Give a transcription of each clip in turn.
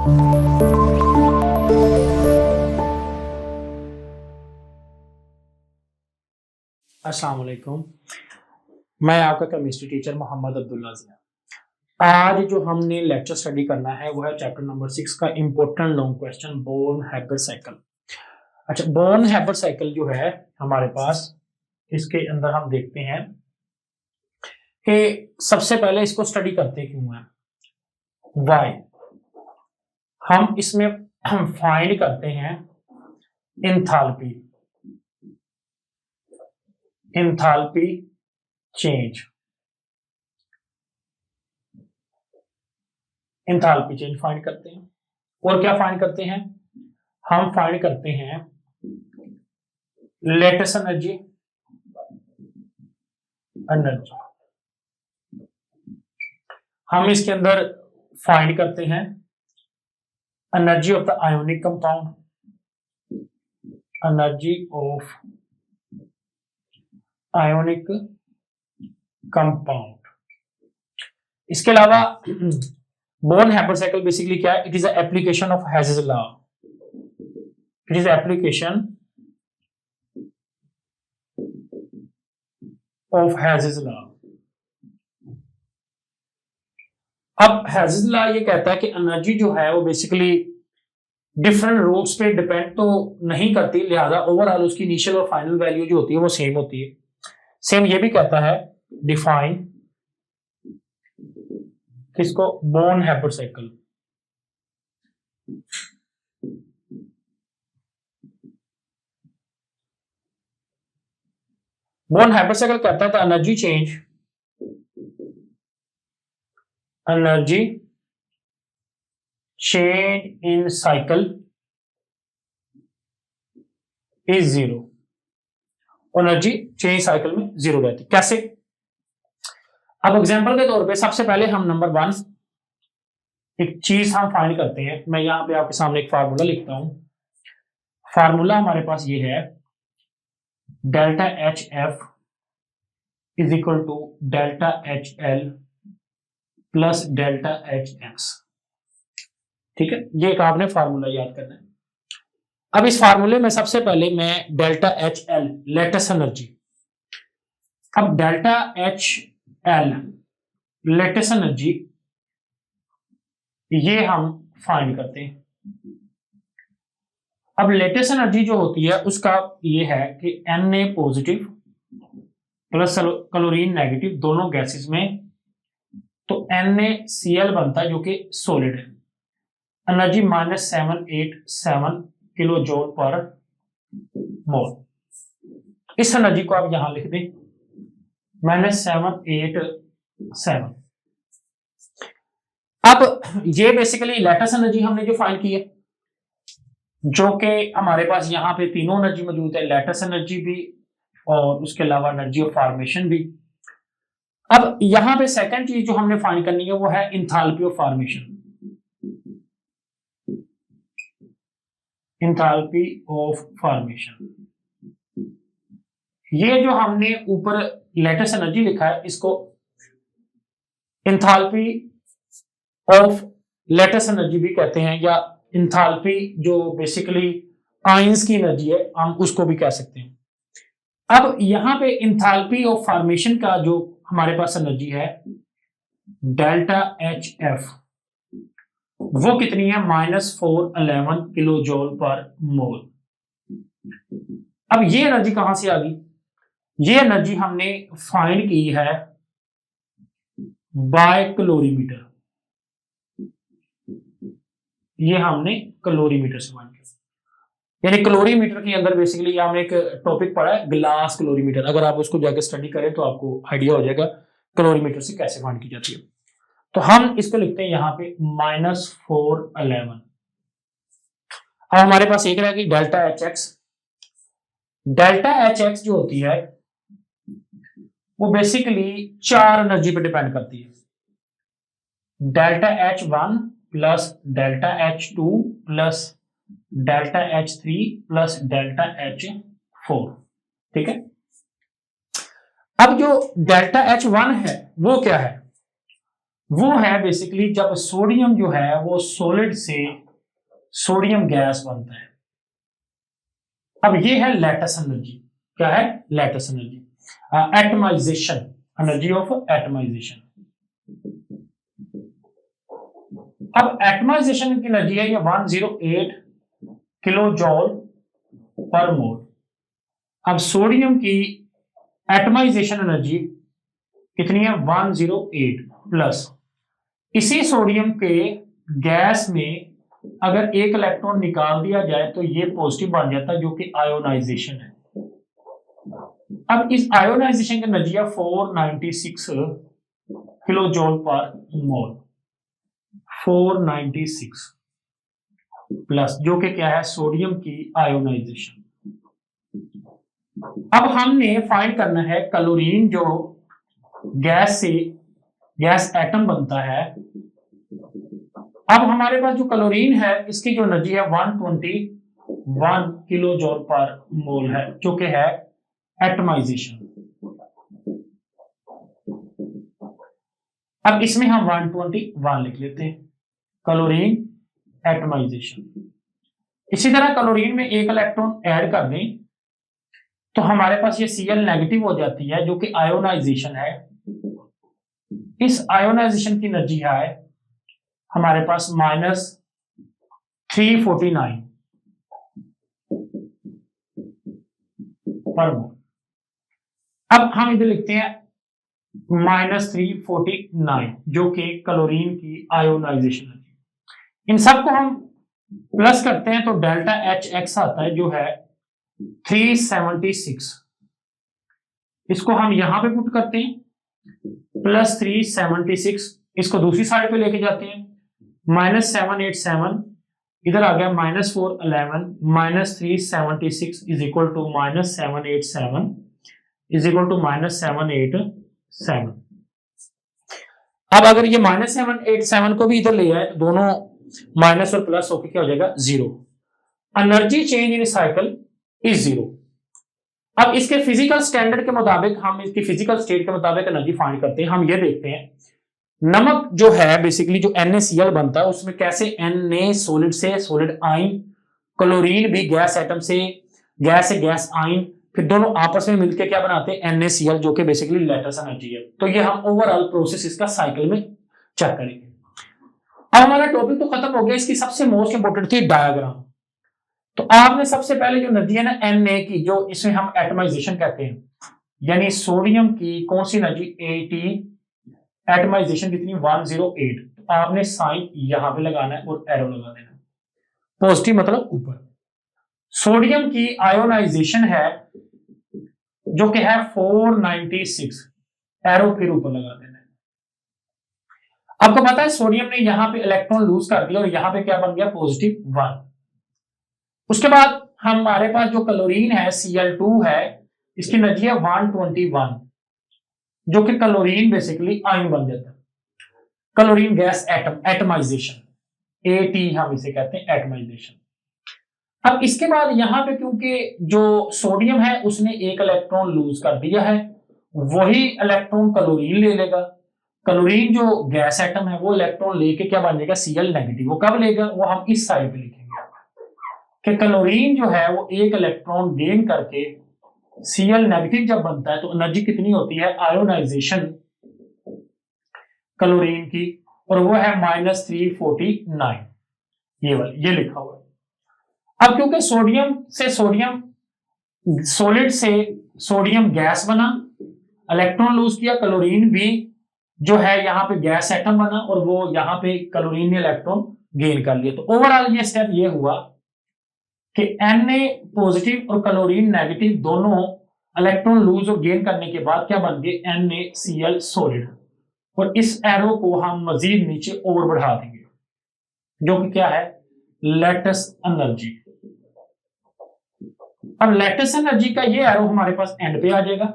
अस्सलाम वालेकुम। मैं आपका केमिस्ट्री टीचर मोहम्मद अब्दुल्ला ज़िया। आज जो हमने लेक्चर स्टडी करना है वो है चैप्टर नंबर 6 का important long question born-Haber cycle. अच्छा, बोर्न-हैबर साइकिल जो है हमारे पास, इसके अंदर हम देखते हैं कि सबसे पहले इसको स्टडी करते क्यों हैं, वाई। हम इसमें फाइंड करते हैं enthalpy change, enthalpy change find करते हैं। और क्या फाइंड करते हैं, हम फाइंड करते हैं लेटेस्ट एनर्जी हम इसके अंदर फाइंड करते हैं energy of the ionic compound, energy of ionic compound. इसके अलावा बोर्न-हैबर साइकिल बेसिकली क्या है, it is application of Hess's law, it is application of Hess's law. अब हेज़ेस लॉ ये कहता है कि एनर्जी जो है वो बेसिकली डिफरेंट रूट्स पे डिपेंड तो नहीं करती, लिहाजा ओवरऑल उसकी इनिशियल और फाइनल वैल्यू जो होती है वो सेम होती है। सेम ये भी कहता है डिफाइन किसको, बोर्न-हैबर साइकिल। बोर्न-हैबर साइकिल कहता है energy change in cycle is zero, energy change cycle में जीरो रहती। कैसे? अब एग्जांपल के तौर पे सबसे पहले हम नंबर 1 एक चीज हम फाइंड करते हैं। मैं यहां पे आपके सामने एक फार्मूला लिखता हूं। फार्मूला हमारे पास ये है, delta H F is equal to delta H L plus delta H X. ठीक है, ये एक आपने फार्मूला याद करना है। अब इस फार्मूले में सबसे पहले मैं delta H L lattice energy, अब delta H L lattice energy ये हम फाइंड करते हैं। अब लेटेस्ट एनर्जी जो होती है उसका ये है कि Na positive plus chlorine negative दोनों गैसेस में, तो NaCl बनता है जो कि सॉलिड है। एनर्जी -787 किलो जूल पर मोल। इस एनर्जी को आप यहां लिख दें -787। अब ये बेसिकली लेटेस्ट एनर्जी हमने जो फाइंड की है, जो कि हमारे पास यहां पे तीनों एनर्जी मौजूद है, लेटेस्ट एनर्जी भी और उसके अलावा एनर्जी ऑफ फॉर्मेशन भी। अब यहां पे सेकंड चीज जो हमने फाइंड करनी है वो है enthalpy of formation, enthalpy of formation. ये जो हमने ऊपर लेटेस्ट एनर्जी लिखा है इसको एंथैल्पी ऑफ लेटेस्ट एनर्जी भी कहते हैं, या एंथैल्पी जो बेसिकली आयंस की एनर्जी है हम उसको भी कह सकते हैं। अब यहां पे एंथैल्पी ऑफ फॉर्मेशन का जो हमारे पास एनर्जी है डेल्टा एच एफ, वो कितनी है, -411 किलो जूल पर मोल। अब ये एनर्जी कहां से आ गई, ये एनर्जी हमने फाइंड की है बाय कैलोरीमीटर, ये हमने कैलोरीमीटर से फाइंड किया। यानी कैलोरीमीटर के अंदर बेसिकली हमने एक टॉपिक पढ़ा है ग्लास कैलोरीमीटर, अगर आप उसको जाकर स्टडी करें तो आपको आइडिया हो जाएगा कैलोरीमीटर से कैसे फाइंड की जाती है। तो हम इसको लिखते हैं यहां पे -411। अब हमारे पास एक रहेगी delta H x. Delta H x जो होती है वो बेसिकली 4 एनर्जी पे डिपेंड करती है, delta H one plus delta H two plus delta H three plus delta H four. ठीक है, अब जो डेल्टा एच वन है वो क्या है, वो है बेसिकली जब सोडियम जो है वो सॉलिड से सोडियम गैस बनता है। अब ये है लैटिस एनर्जी। क्या है? Lattice energy, atomization, energy of atomization. अब एटमाइजेशन की एनर्जी है ये 108 किलो जॉल पर मोल। अब सोडियम की एटमाइजेशन एनर्जी कितनी है? 108 प्लस इसी सोडियम के गैस में अगर एक इलेक्ट्रॉन निकाल दिया जाए तो ये पॉजिटिव बन जाता है, जो कि आयोनाइजेशन है। अब इस आयोनाइजेशन की एनर्जी है 496 किलो जॉल पर मोल। 496 प्लस जो कि क्या है? सोडियम की आयोनाइजेशन। अब हमने फाइंड करना है क्लोरीन जो गैस से गैस एटम बनता है। अब हमारे पास जो क्लोरीन है इसकी जो एनर्जी है 121 किलो जॉल पर मोल है, जो कि है एटमाइजेशन। अब इसमें हम 121 लिख लेते हैं, क्लोरीन एटमाइजेशन। इसी तरह क्लोरीन में एक इलेक्ट्रॉन ऐड कर दें तो हमारे पास ये Cl नेगेटिव हो जाती है, जो कि आयोनाइजेशन है। इस आयोनाइजेशन की एनर्जी है हमारे पास -349 पर मोल। अब हम इधर लिखते हैं -349, जो कि क्लोरीन की आयोनाइजेशन है। इन सबको हम प्लस करते हैं तो डेल्टा HX आता है, जो है 376। इसको हम यहां पे पुट करते हैं +376, इसको दूसरी साइड पे लेके जाते हैं -787, इधर आ गया -411 -376 is equal to -787 is equal to -787। अब अगर ये -787 को भी इधर ले आए तो दोनों माइनस और प्लस होकर क्या हो जाएगा? 0। Energy change in cycle is 0। अब इसके फिजिकल स्टैंडर्ड के मुताबिक हम इसकी फिजिकल स्टेट के मुताबिक एनर्जी फाइंड करते हैं। हम ये देखते हैं नमक जो है बेसिकली जो NaCl बनता है उसमें कैसे Na सॉलिड से सॉलिड आइन, क्लोरीन भी गैस एटम से गैस आइन, फिर दोनों आपस में मिलकर क्या बनाते हैं? NaCl, जो कि बेसिकली लैटिस एनर्जी है। तो ये हम ओवरऑल प्रोसेस इसका साइकिल में चेक करेंगे। अब हमारा टॉपिक तो खत्म हो गया, इसकी सबसे मोस्ट इंपोर्टेंट थी डायग्राम। तो आपने सबसे पहले जो एनर्जी है ना Na की, जो इसमें हम एटमाइजेशन कहते हैं, यानी सोडियम की कौन सी एनर्जी? 80, एटमाइजेशन कितनी? 108। तो आपने साइन यहां पे लगाना है और एरो लगा देना है, पॉजिटिव मतलब ऊपर। सोडियम की आयोनाइजेशन है जो कि है 496, एरो फिर ऊपर लगा देना है। आपको पता है सोडियम ने यहां पे इलेक्ट्रॉन लूज कर दिया और यहां पे क्या बन गया? +1। उसके बाद हमारे पास जो क्लोरीन है Cl2 है, इसकी एनर्जी है 121, जो कि क्लोरीन बेसिकली आयन बन जाता है। Chlorine gas atom, atomization, AT हम इसे कहते हैं, एटमाइजेशन। अब इसके बाद यहां पे क्योंकि जो सोडियम है उसने एक इलेक्ट्रॉन लूज कर दिया है, वही इलेक्ट्रॉन क्लोरीन ले लेगा। क्लोरीन जो गैस एटम है वो इलेक्ट्रॉन लेके क्या बन जाएगा? Cl negative. वो कब लेगा? वो हम इस साइड पे लिखेंगे कि क्लोरीन जो है वो एक इलेक्ट्रॉन गेन करके Cl नेगेटिव जब बनता है तो एनर्जी कितनी होती है? आयोनाइजेशन क्लोरीन की, और वो है -349। ये लिखा हुआ है। अब क्योंकि सोडियम से सोडियम सॉलिड से सोडियम गैस बना, इलेक्ट्रॉन लूज किया, क्लोरीन भी जो है यहाँ पे गैस एटम बना और वो यहाँ पे क्लोरीन ने इलेक्ट्रॉन गेन कर लिया। तो ओवरऑल ये स्टेप ये हुआ कि Na पॉजिटिव और क्लोरीन नेगेटिव दोनों इलेक्ट्रॉन लूज और गेन करने के बाद क्या बन गए? NaCl solid. और इस एरो को हम मजीद नीचे और बढ़ा देंगे, जो कि क्या है? Lattice energy. अब लैटिस एनर्जी का ये एरो हमारे पास एंड पे आ जाएगा।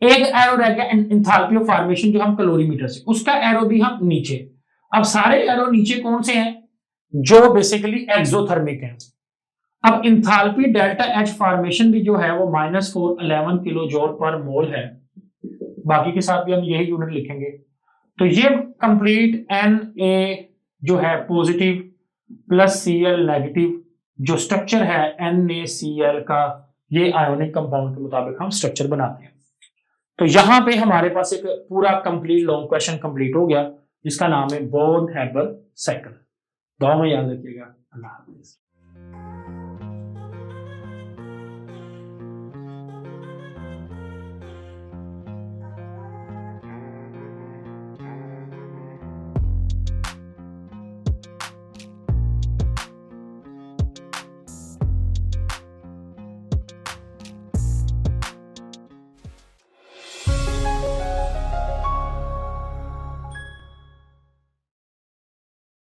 एक एरो रह गया एंथैल्पी ऑफ फॉर्मेशन, जो हम कैलोरीमीटर से, उसका एरो भी हम नीचे। अब सारे एरो नीचे कौन से हैं? जो बेसिकली एक्सोथर्मिक है। अब इंथैल्पी डेल्टा H फॉर्मेशन भी जो है वो -411 किलो जॉल पर मोल है। बाकी के साथ भी हम यही यूनिट लिखेंगे। तो ये कंप्लीट Na जो है पॉजिटिव प्लस Cl नेगेटिव जो स्ट्रक्चर है NaCl का, ये आयोनिक कंपाउंड के मुताबिक हम स्ट्रक्चर बनाते हैं। तो यहां पे हमारे पास एक पूरा कंप्लीट लॉन्ग क्वेश्चन कंप्लीट हो गया जिसका नाम है बोर्न हैबर साइकिल। दुआ में याद रखिएगा। अल्लाह हाफिज।